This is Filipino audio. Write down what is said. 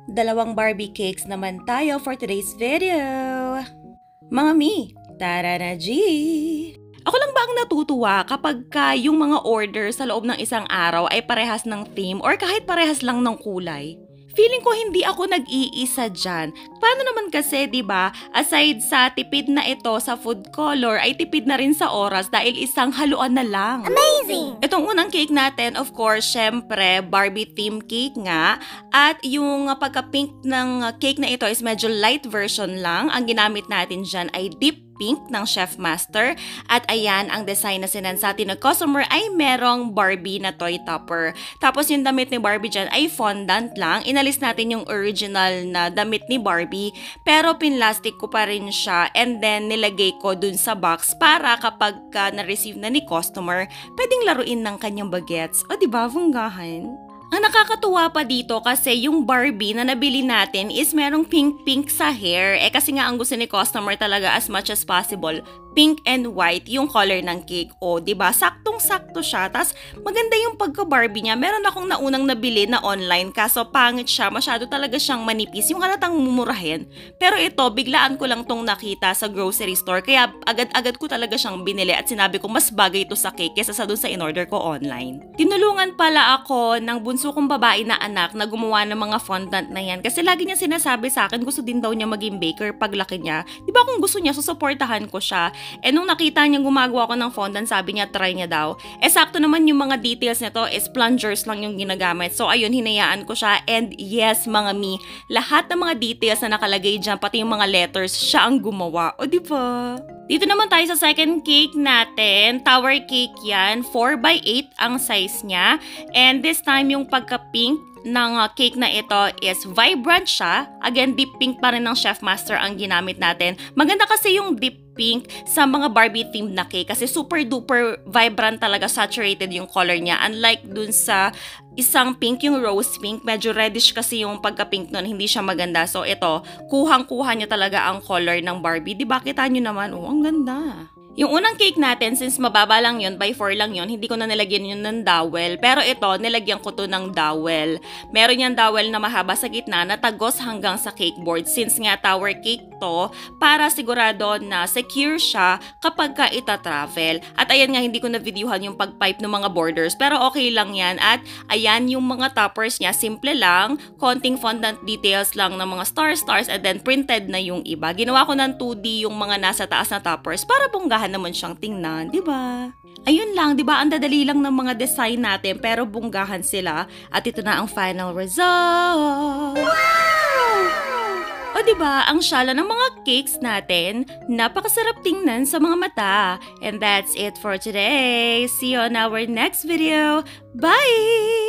Dalawang Barbie cakes naman tayo for today's video. Mga mi, tara na G! Ako lang ba ang natutuwa kapag yung mga order sa loob ng isang araw ay parehas ng theme or kahit parehas lang ng kulay? Feeling ko hindi ako nag-iisa dyan. Paano naman kasi, di ba, aside sa tipid na ito sa food color, ay tipid na rin sa oras dahil isang haluan na lang. Amazing! Itong unang cake natin, of course, syempre, Barbie theme cake nga. At yung pagka-pink ng cake na ito is medyo light version lang. Ang ginamit natin dyan ay deep pink ng Chef Master. At ayan, ang design na sinansatin ng customer ay merong Barbie na toy topper. Tapos yung damit ni Barbie dyan ay fondant lang. Inalis natin yung original na damit ni Barbie. Pero pinlastic ko pa rin siya and then nilagay ko dun sa box para kapag na-receive na ni customer, pwedeng laruin ng kanyang bagets. O diba, vunggahan? Ang nakakatuwa pa dito kasi yung Barbie na nabili natin is merong pink-pink sa hair. Kasi nga ang gusto ni customer talaga as much as possible, pink and white yung color ng cake. O, diba? Saktong-sakto siya. Tas maganda yung pagka-Barbie niya. Meron akong naunang nabili na online kaso pangit siya. Masyado talaga siyang manipis. Yung halatang mumurahin. Pero ito, biglaan ko lang tong nakita sa grocery store. Kaya agad-agad ko talaga siyang binili at sinabi ko mas bagay ito sa cake kesa sa dun sa in-order ko online. Tinulungan pala ako ng bunso kong babae na anak na gumawa ng mga fondant na yan. Kasi lagi niya sinasabi sa akin gusto din daw niya maging baker paglaki niya. Diba kung gusto niya, susuportahan ko siya. Nung nakita niya gumagawa ko ng fondant, sabi niya try niya daw. Sakto naman yung mga details nito is plungers lang yung ginagamit. So ayun, hinayaan ko siya. And yes, mga mi, lahat ng mga details na nakalagay dyan, pati yung mga letters, siya ang gumawa. O diba? Dito naman tayo sa second cake natin. Tower cake yan. 4x8 ang size niya. And this time, yung pagka-pink ng cake na ito is vibrant siya. Again, deep pink pa rin ng Chef Master ang ginamit natin. Maganda kasi yung deep pink sa mga Barbie themed na cake kasi super duper vibrant talaga, saturated yung color niya. Unlike dun sa isang pink, yung rose pink, medyo reddish kasi yung pagka-pink nun, hindi siya maganda. So ito, kuhang-kuha niya talaga ang color ng Barbie. Diba, kita nyo naman, oh, ang ganda. Yung unang cake natin, since mababa lang yun, by 4 lang yun, hindi ko na nilagyan yun ng dowel. Pero ito, nilagyan ko to ng dowel. Meron yung dowel na mahaba sa gitna na tagos hanggang sa cake board. Since nga tower cake to, para sigurado na secure siya kapag ka ita-travel. At ayan nga, hindi ko na videohan yung pag-pipe ng mga borders. Pero okay lang yan. At ayan, yung mga toppers niya, simple lang. Konting fondant details lang ng mga stars, and then printed na yung iba. Ginawa ko ng 2D yung mga nasa taas na toppers para bunggahan naman siyang tingnan, di ba? Ayun lang, di ba? Ang dadali lang ng mga design natin pero bunggahan sila. At ito na ang final result. Wow! O di ba, ang syala ng mga cakes natin, napakasarap tingnan sa mga mata. And that's it for today. See you on our next video. Bye!